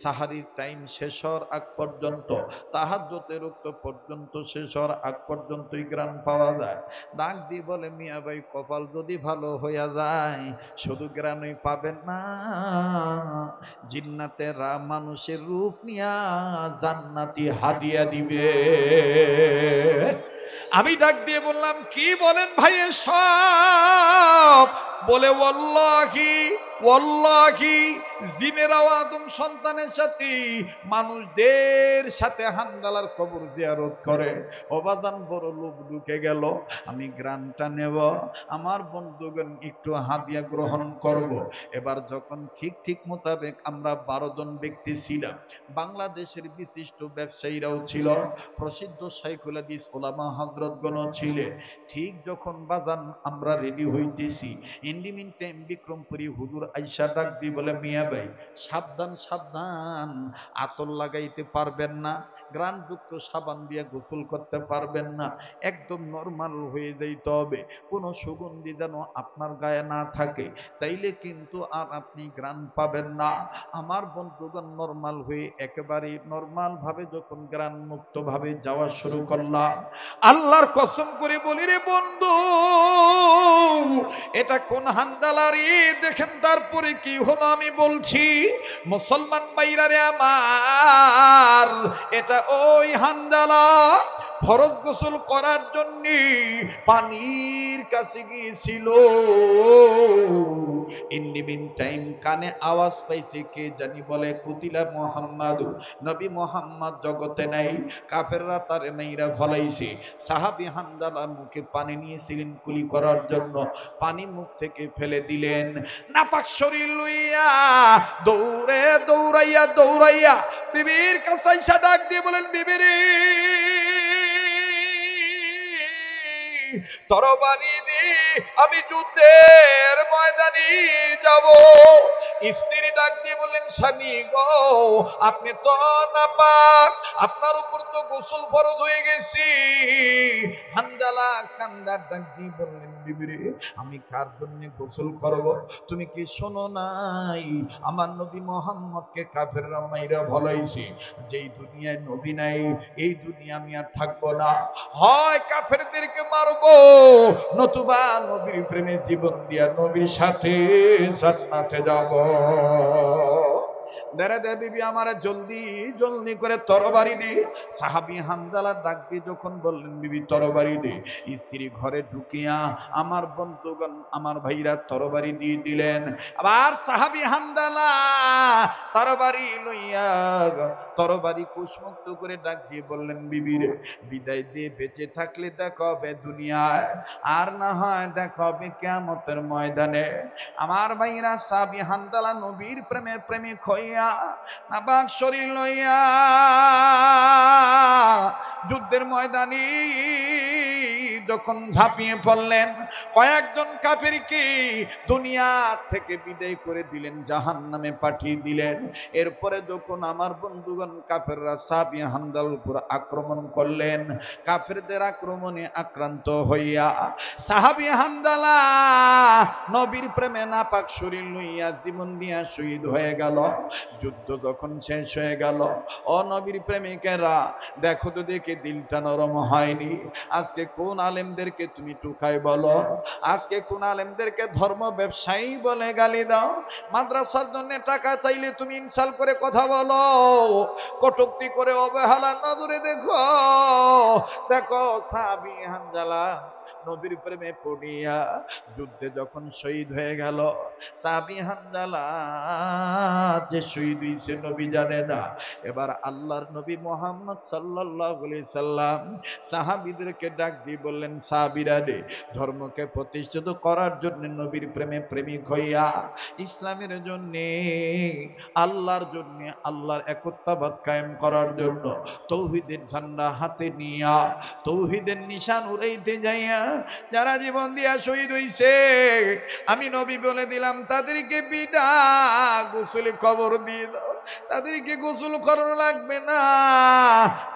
সাহারির টাইম শেষ হওয়ার আগ পর্যন্ত, তাহাজ্জুদের ওয়াক্ত পর্যন্ত শেষ হওয়ার আগ পর্যন্তই গ্রাণ পাওয়া যায়। ডাক দিয়ে বলে, মিয়া ভাই কপাল যদি ভালো হইয়া যায়, শুধু গ্রাণই পাবেন না, জিন্নাতেরা মানুষের রূপ নিয়া জান্নাতি হাদিয়া দিবে। আমি ডাক দিয়ে বললাম, কি বলেন ভাই সব? বলে ওয়াল্লাহি ওয়াল্লাহি, জিনের আদম সন্তানের সাথে মানুষদের সাথে হানজালার কবর জিয়ারত করে। অবাদান বড় লোক ঢুকে গেল, আমি গ্রানটা নেব, আমার বন্ধুগণ একটু হাদিয়া গ্রহণ করব। এবার যখন ঠিক ঠিক মোতাবেক আমরা 12 জন ব্যক্তি ছিলাম, বাংলাদেশের বিশিষ্ট ব্যবসায়ীরাও ছিল, প্রসিদ্ধ শাইখুল হাদিস ওলামা হযরতগণও ছিলেন। ঠিক যখন বাজান আমরা রেডি হইতেছি, ইন্ডিমিন টাইম বিক্রমপুরী হুজুর আইসা ডাক দিয়ে বলে, মিয়া ভাই সাবধান সাবধান, আতর লাগাইতে পারবেন না, গ্রানযুক্ত সাবান দিয়ে গোসল করতে পারবেন না, একদম নরমাল হয়ে যাইতে হবে, কোনো সুগন্ধি যেন আপনার গায়ে না থাকে, তাইলে কিন্তু আর আপনি গ্রান পাবেন না। আমার বন্ধুগণ নরমাল হয়ে একেবারে নরমাল ভাবে যখন গ্রান মুক্ত ভাবে যাওয়া শুরু করলাম, আল্লাহর কসম করে বলি রে বন্ধু, এটা কোন হানজালারি দেখেন, তারপরে কি হলো আমি বলছি। মুসলমান ভাইরা রে আমার, এটা ওই হানজালা ফরজ গোসল করার জন্য পানির কাছে গিয়েছিল। ইন দি মিন টাইম কানে আওয়াজ পাইছে, কে জানি বলে কুতিলা মুহাম্মাদ, নবী মুহাম্মদ জগতে নাই, কাফেররা তারে মাইরা ফলাইছে। সাহাবী হামজালা মুখে পানি নিয়েছিলেন কুলি করার জন্য, পানি মুখ থেকে ফেলে দিলেন। নাপাক শরীর লইয়া দৌড়ে দৌড়াইয়া বিবির কাছে আইসা ডাক দিয়ে বলেন, বিবিরে তরবারি দি আমি যুদ্ধের ময়দানে যাব। স্ত্রী ডাক দিয়ে বলেন, স্বামী গো আপনি তো নাপাক, আপনার উপর তো গোসল ফরজ হয়ে গেছি। হানজালা কান্দার ডাক দিয়ে বললেন, বিবিরে আমি কার জন্য গোসল করব? তুমি কি শোনো নাই আমার নবী মুহাম্মদকে কাফেররা মাইরা ফলাইছে। যেই দুনিয়ায় নবী নাই এই দুনিয়া আমি আর থাকবো না, হয় কাফেরদেরকে মারবো নতুবা নবীর প্রেমে জীবন দিয়া নবীর সাথে জান্নাতে যাব। দেরে দে বিবি আমার জলদি জলদি করে তরবারি দে। সাহাবী হামজালা ডাক দিয়ে যখন বললেন, বিবি তরবারি দে, স্ত্রী ঘরে ঢুকিয়া আমার বন্ধুগণ আমার ভাইরা তরবারি দিয়ে দিলেন। আবার সাহাবী হামজালা তরবারি লইয়া তরবারি কুশমুক্ত করে ডাক দিয়ে বললেন, বিবি রে বিদায় দিয়ে বেঁচে থাকলে দেখা হবে দুনিয়ায়, আর না হয় দেখা হবে কিয়ামতের ময়দানে। আমার ভাইরা সাহাবী হামজালা নবীর প্রেমের প্রেমিক হইয়া নাপাক শরীর লইয়া যুদ্ধের ময়দানে যখন ঝাঁপিয়ে পড়লেন, কয়েকজন কাফেরকে দুনিয়া থেকে বিদায় করে দিলেন, জাহান্নামে পাঠিয়ে দিলেন। এরপরে যখন আমার বন্ধুগণ কাফেররা সাহাবী হামজালার উপর আক্রমণ করলেন, কাফেরদের আক্রমণে আক্রান্ত হইয়া সাহাবী হামজালা নবীর প্রেমে নাপাক শরীর লইয়া জীবন দিয়া শহীদ হয়ে গেল। যুদ্ধ যখন শেষ হয়ে গেল, ও নবীর প্রেমিকেরা দেখো তো দেখে দিলটা নরম হয়নি। আজকে কোন আলেমদেরকে তুমি টুকাই বলো, আজকে কোন আলেমদেরকে ধর্ম ব্যবসায়ী বলে গালি দাও, মাদ্রাসার জন্য টাকা চাইলে তুমি ইনসাল করে কথা বলো, কটূক্তি করে অবহেলার নজরে দেখো। দেখো সাহাবী হামজালা নবীর প্রেমে পড়িয়া যুদ্ধে যখন শহীদ হয়ে গেল, সাহাবী হামজালা যে শহীদ হইছে নবী জানে না। এবার আল্লাহর নবী মুহাম্মদ সাল্লাল্লাহু আলাইহি সাল্লাম সাহাবীদেরকে ডাক দিয়ে বললেন, সাহাবীরা রে ধর্মকে প্রতিষ্ঠিত করার জন্য নবীর প্রেমে প্রেমিক হইয়া ইসলামের জন্য আল্লাহর জন্য আল্লাহর একত্ববাদ কায়েম করার জন্য তৌহিদের ঝান্ডা হাতে নিয়া তৌহিদের নিশান উড়াইতে যাইয়া যারা জীবন দিয়া শহীদ হইছে আমি নবী বলে দিলাম তাদেরকে বিনা গোসলে কবর দিয়ে দাও, তাদেরকে গোসল করানো লাগবে না।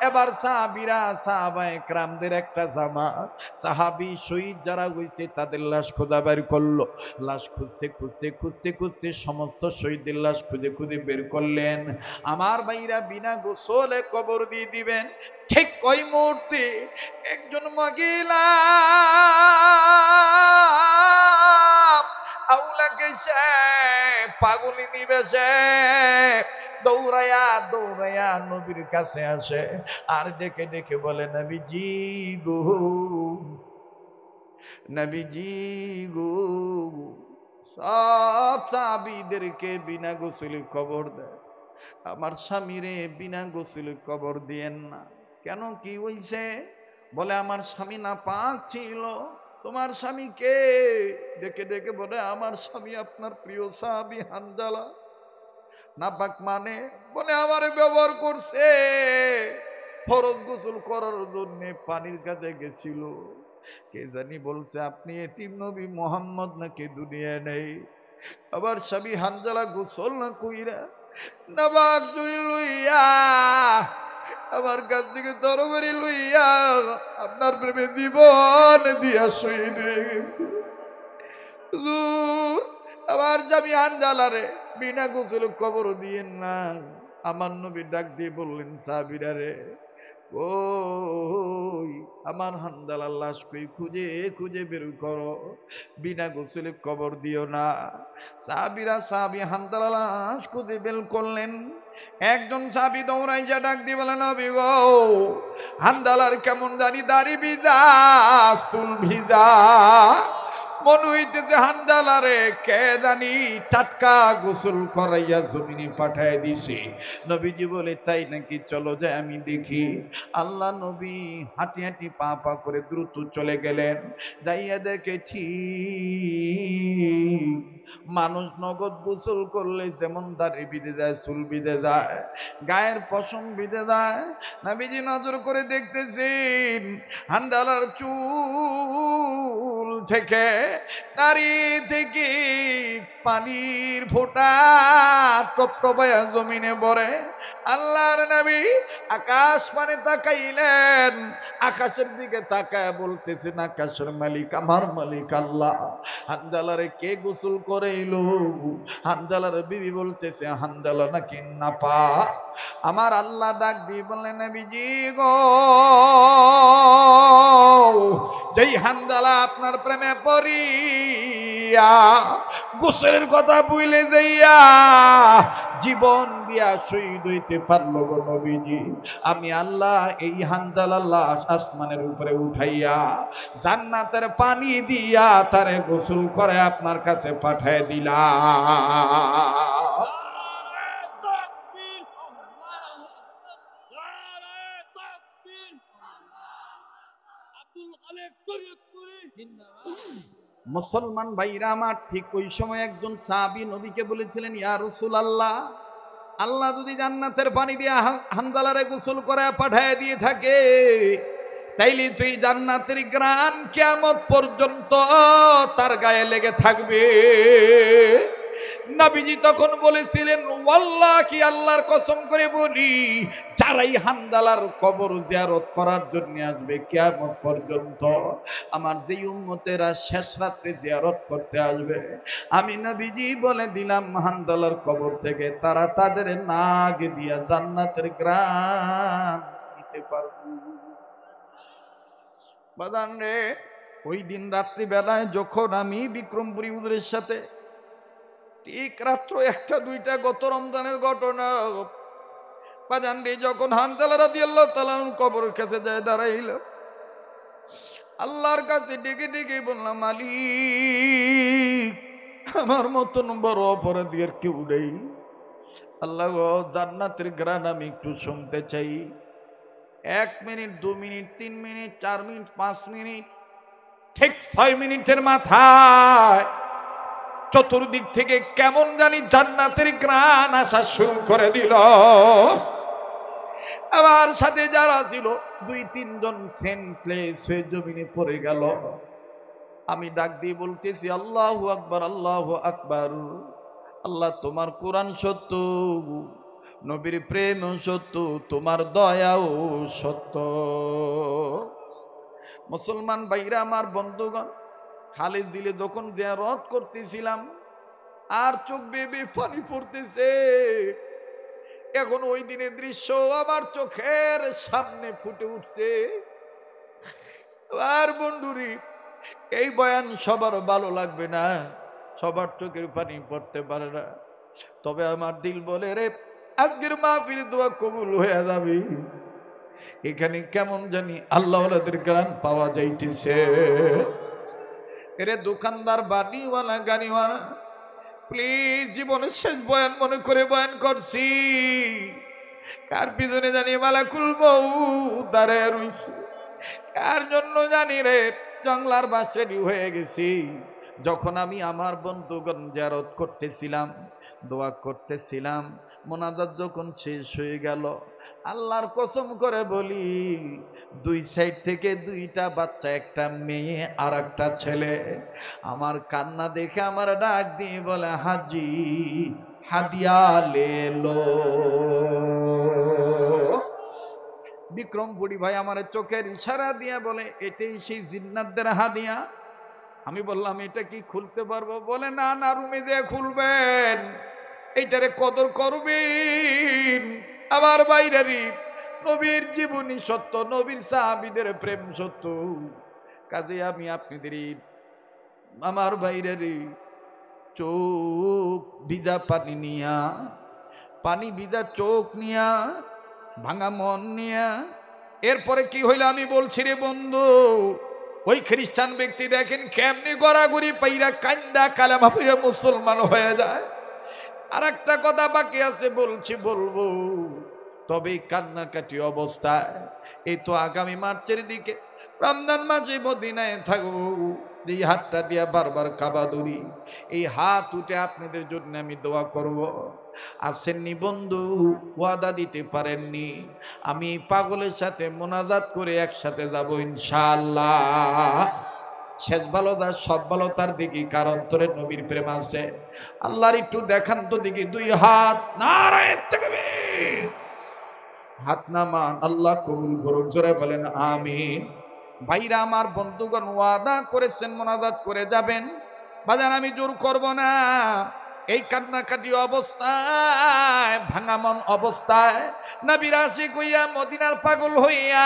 এবার সাহাবীরা সাহাবায়ে কেরামদের একটা জামাত সাহাবী শহীদ যারা হইছে তাদের লাশ খোঁজা বের করলো। লাশ খুঁজতে খুঁজতে খুঁজতে খুঁজতে সমস্ত শহীদের লাশ খুঁজে খুঁজে বের করলেন। আমার ভাইরা বিনা গোসলে কবর দিয়ে দিবেন, ঠিক ওই মুহূর্তে একজন মহিলা আউলাকে সে পাগলি নিবেছে দৌড়াইয়া দৌড়াইয়া নবীর কাছে আসে আর ডেকে ডেকে বলে, নবীজি গো নবীজি গো। সব সাহাবীদেরকে বিনা গোসলে কবর দেয়, আমার স্বামীরে বিনা গোসলে কবর দিয়েন না। কেন, কি হইছে? বলে আমার স্বামী নাপাক ছিল। তোমার স্বামী কে? ডেকে ডেকে বলে, আমার স্বামী আপনার প্রিয় সাহাবী হানজালা। নাপাক মানে? বলে আমারে ব্যবহার করছে, ফরজ গোসল করার জন্য পানির কাছে গেছিল, কে জানি বলছে আপনি এতিম নবী মুহাম্মদ নাকি দুনিয়ায় নেই। আবার স্বামী হানজালা গোসল না কইরা নাপাক শরীর লইয়া আমার কাছ থেকে তরবারি লইয়া আপনার প্রেমে জীবন দিয়া শহীদ হয়ে গেছে। হুজুর আমার স্বামী হানজালারে বিনা গোসলে কবর দিয়েন না। আমার নবী ডাক দিয়ে বললেন, সাহাবীরা রে ওই আমার হানজালার লাশ কই খুঁজে খুঁজে বের করো, বিনা গোসলে কবর দিও না। সাহাবীরা সাহাবী হানজালার লাশ খুঁজে বের করলেন, একজন সাহাবী দৌড়াইয়া ডাক দিয়ে বলে, নবী গো, হানজালার কেমন জানি দাড়ি ভিজা, চুল ভিজা, মনে হইতেছে হানজালারে কে জানি টাটকা গোসল করাইয়া জমিনে পাঠায় দিছে। নবীজি বলে, তাই নাকি? চলো যাই আমি দেখি। আল্লাহ নবী হাঁটি হাঁটি পা পা করে দ্রুত চলে গেলেন। যাইয়া দেখে ঠিক মানুষ নগদ গোসল করলে যেমন দাড়ি বিঁধে যায়, চুল বিঁধে যায়, গায়ের পশম বিঁধে যায়। নবীজি নজর করে দেখতেছেন হানজালার চুল থেকে, দাড়ি থেকে পানির ফোঁটা টপটপায়া জমিনে পড়ে। আল্লাহর নবী আকাশ পানে তাকাইলেন, আকাশের দিকে তাকায় বলতেছেন, আকাশের মালিক আমার মালিক আল্লাহ, হানজালারে কে গোসল করাইলো? হানজালার বিবি বলতেছে, হানজালা নাকি নাপা। আমার আল্লাহ ডাক দিয়ে বললেন, নবীজি গো, যেই হানজালা আপনার প্রেমে পড়িয়া গোসলের কথা বুঝলে যাইয়া জীবন দিয়া শহীদ হইতে পারলো গো নবীজি, আমি আল্লাহ এই হানজালার লাশ আসমানের উপরে উঠাইয়া জান্নাতের পানি দিয়া তারে গোসল করে আপনার কাছে পাঠায় দিলাম। মুসলমান ভাইরা আমার, ঠিক ওই সময় একজন সাহাবী নবীকে বলেছিলেন, ইয়া রাসূলুল্লাহ, আল্লাহ যদি জান্নাতের পানি দিয়ে হানজালারে গোসল করে পাঠায় দিয়ে থাকে, তাইলে তুই জান্নাতের গ্রান কিয়ামত পর্যন্ত তার গায়ে লেগে থাকবে। নবীজি তখন বলেছিলেন, ওয়াল্লাহি, আল্লাহর কসম করে বলি, যারাই হানজালার কবর জিয়ারত করার জন্য আসবে কিয়ামত পর্যন্ত, আমার যেই উম্মতেরা শেষ রাত্রে জিয়ারত করতে আসবে, আমি নবীজি বলে দিলাম হানজালার কবর থেকে তারা তাদের নাক দিয়া জান্নাতের গ্রান নিতে পারবে। বাদান রে, ওই দিন রাত্রি বেলায় যখন আমি বিক্রমপুরী হুজুরের সাথে ঠিক রাত্র 1টা 2টা গত রমজানের ঘটনা, বাজান রে, যখন হানজালা রাদিয়াল্লাহু তাআলা কবরের কাছে যায় দাঁড়াইল, আল্লাহর কাছে ডেকে ডেকে বললাম, মালিক, আমার মতন বড় অপরাধী আর কেউ নেই। আল্লাহ গো, জান্নাতের ঘ্রাণ আমি একটু শুনতে চাই। 1 minute, 2 minute, 3 minute, 4 minute, 5 minute, ঠিক 6 মিনিটের মাথায় চতুর্দিক থেকে কেমন জানি জান্নাতের ঘ্রাণ আসা শুরু করে দিল। আমার সাথে যারা ছিল 2-3 জন সেন্সলেস হয়ে জমিনে পড়ে গেল। আমি ডাক দিয়ে বলতেছি, আল্লাহু আকবার, আল্লাহু আকবার। আল্লাহ, তোমার কোরআন সত্য, নবীর প্রেম সত্য, তোমার দয়াও সত্য। মুসলমান ভাইরা আমার, বন্ধুগণ, খালিদ দিলে যখন জিয়ারত করতেছিলাম আর চোখ বেয়ে পানি পড়তেছে, এখন ওই দিনের দৃশ্য আমার চোখের সামনে ফুটে উঠছে। আর বন্ধুরি, এই বয়ান সবার ভালো লাগবে না, সবার চোখের পানি পড়তে পারে না, তবে আমার দিল বলে, রে আজকের মাহফিল দোয়া কবুল হয়ে যাবে। এখানে কেমন জানি আল্লাহ ওয়ালাদের গান পাওয়া যাইতেছে। এরে দোকানদার, বাড়িওয়ালা, গাড়িওয়ালা, প্লিজ, জীবনের শেষ বয়ান মনে করে বয়ান করছি। কার পিছনে জানি মালাকুল মউত দাঁড়ায় রইছে, কার জন্য জানি রে জংলার বাস রেডি হয়ে গেছি। যখন আমি আমার বন্ধুগণ জিয়ারত করতেছিলাম, দোয়া করতেছিলাম, মোনাজাত যখন শেষ হয়ে গেল, আল্লাহর কসম করে বলি, 2 সাইড থেকে 2টা বাচ্চা, একটা মেয়ে আর একটা ছেলে, আমার কান্না দেখে আমার ডাক দিয়ে বলে, হাজি হাদিয়া লে লো। বিক্রমপুরী ভাই আমার চোখের ইশারা দিয়ে বলে, এটাই সেই জিন্নাতদের হাদিয়া। আমি বললাম, এটা কি খুলতে পারবো? বলে, না না, রুমে দিয়ে খুলবেন, এইটারে কদর করবেন। আবার বাইরেরই নবীর জীবনী সত্য, নবীর সাহাবীদের প্রেম সত্য, কাজে আমি আপনাদেরই আমার বাইরেরই চোখ ভিজা পানি নিয়া পানি ভিজা চোখ নিয়া, ভাঙা মন নিয়া। এরপরে কি হইল আমি বলছি রে বন্ধু, ওই খ্রিস্টান ব্যক্তি দেখেন কেমনি গড়াগড়ি পাইরা কান্দা কালেমা পড়ে মুসলমান হয়ে যায়। আর একটা কথা বাকি আছে, বলবো, তবে কান্নাকাটি অবস্থায় এই তো আগামী মার্চের দিকে রমজান মাসে মদিনায় থাকবো, এই হাতটা দিয়া বারবার কাবা ধরি, এই হাত উঠে আপনাদের জন্য আমি দোয়া করব। আসেননি বন্ধু, ওয়াদা দিতে পারেননি, আমি এই পাগলের সাথে মোনাজাত করে একসাথে যাব ইনশাআল্লাহ। শেষ ভালো তার সব ভালো তার দিকে, কার অন্তরে নবীর প্রেম আছে। আল্লাহর একটু দেখান তো দেখি, দুই হাত নারায়ে তাকবীর, হাত নামান, আল্লাহ কবুল করুন, জোরে বলেন আমিন। ভাইরা আমার, বন্ধুগণ, ওয়াদা করেছেন মোনাজাত করে যাবেন। বাজান আমি জোর করব না, এই কান্নাকাটি অবস্থায়, ভাঙা মন অবস্থায়, নবীর আশিক হইয়া, মদিনার পাগল হইয়া,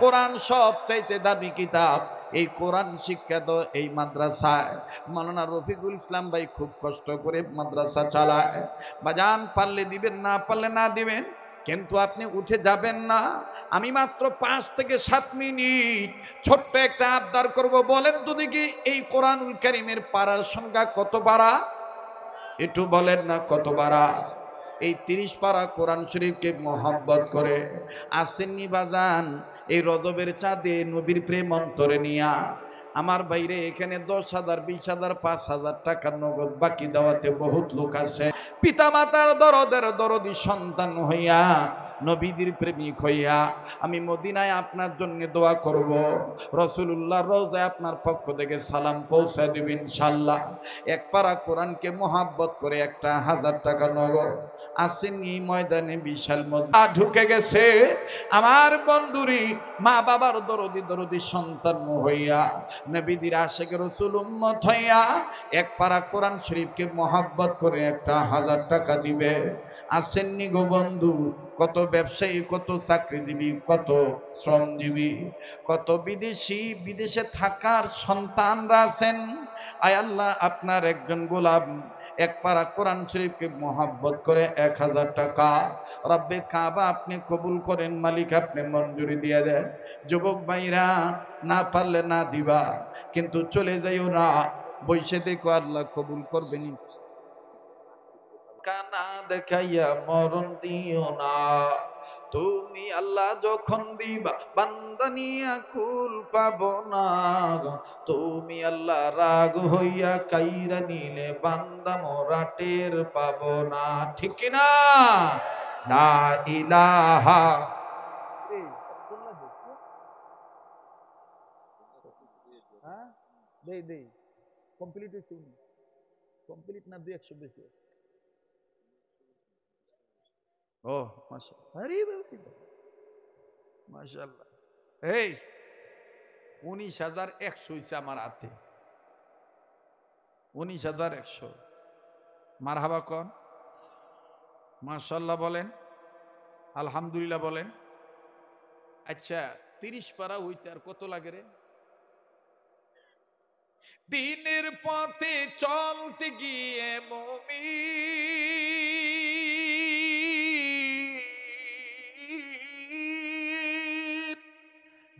কোরআন সব চাইতে দামি কিতাব, এই কোরআন শিক্ষা তো এই মাদ্রাসায় মাওলানা রফিকুল ইসলাম ভাই খুব কষ্ট করে মাদ্রাসা চালায়। বাজান পারলে দিবেন, না পারলে না দিবেন, কিন্তু আপনি উঠে যাবেন না। আমি মাত্র 5 থেকে 7 মিনিট ছোট্ট একটা আবদার করব, বলেন তো দেখি এই কোরআনুল কারীমের পারার সংখ্যা কত পারা? একটু বলেন না কত পারা? এই 30 পারা কোরআন শরীফকে মহব্বত করে আসেননি বাজান, এই রজবের চাঁদে নবীর প্রেম অন্তরে নিয়া। আমার বাইরে এখানে 10,000, 20,000, 5,000 টাকা নগদ বাকি দেওয়াতে বহুত লোক আছে। পিতা মাতার দরদের দরদি সন্তান হইয়া, নবীজির প্রেমিক হইয়া আমি মদিনায় আপনার জন্য দোয়া করব। রাসূলুল্লাহর রওজায় আপনার পক্ষ থেকে সালাম পৌঁছে দিবেন ইনশাআল্লাহ। এক পারা কোরআনকে মহব্বত করে 1,000 টাকা নগদ। আসেননি ময়দানে বিশাল মজা ঢুকে গেছে। আমার বন্ধুরি মা বাবার দরদি দরদি সন্তান হইয়া, নবীদের আশিক রাসূল উম্মত হইয়া এক পারা কোরআন শরীফকে মহব্বত করে 1,000 টাকা দিবে। আসেননি গো বন্ধু, কত ব্যবসায়ী, কত চাকরিজীবী, কত শ্রমজীবী, কত বিদেশি, বিদেশে থাকার সন্তানরা আছেন। আয় আল্লাহ, আপনার একজন গোলাম এক পারা কোরআন শরীফকে মহব্বত করে 1,000 টাকা রব্বে কাবা আপনি কবুল করেন, মালিক আপনি মঞ্জুরি দিয়ে দেন। যুবক ভাইরা, না পারলে না দিবা, কিন্তু চলে যাইও না, বইসে দেখো আল্লাহ কবুল করবেন। কানা দেখাইয়া মরণ দিও না, তুমি আল্লাহ যখন দিবা বান্দা নিয়া কুল পাবো না। তুমি আল্লাহ রাগ হইয়া কাইরা নিলে বান্দা মোরা টের পাবো না। ঠিক কিনা? লা ইলাহা। হ্যাঁ, দেই দেই, কমপ্লিট হয়েছে, কমপ্লিট না 2-100 বেশি। ও মাশাআল্লাহ, আরে বাবা, মাশাআল্লাহ। এই 19,100 হইছে আমার হাতে, 19,100। মারহাবা কোন, মাশাআল্লাহ বলেন, আলহামদুলিল্লাহ বলেন। আচ্ছা, 30 পারা হইতে আর কত লাগে রে? দিনের পথে চলতে গিয়ে মুমিন,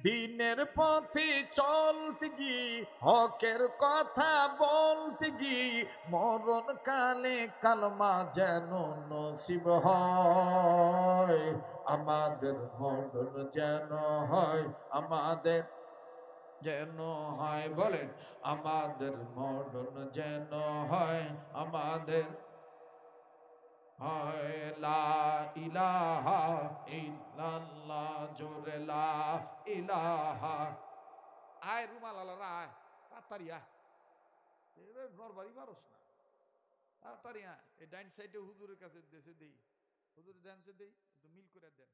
দিনের পথে চলতে গিয়ে, হকের কথা বলতে গিয়ে, মরণ কালে কালমা যেন নসিব হয় আমাদের, মরণ যেন হয় আমাদের, যেন হয়, বলেন আমাদের মরণ যেন হয় আমাদের, হয় লা ইলাহা ইল্লাল্লাহ, জোরে লা ইলাহা। আয় রুমাল আলারা, আয় তাড়াতাড়ি আয়, নরবারি পারস না, তাড়াতাড়ি আয়। এই ডাইন সাইডে হুজুরের কাছে দেশে দেই, হুজুরের ডান সাইডে দেই, মিল করে দেন।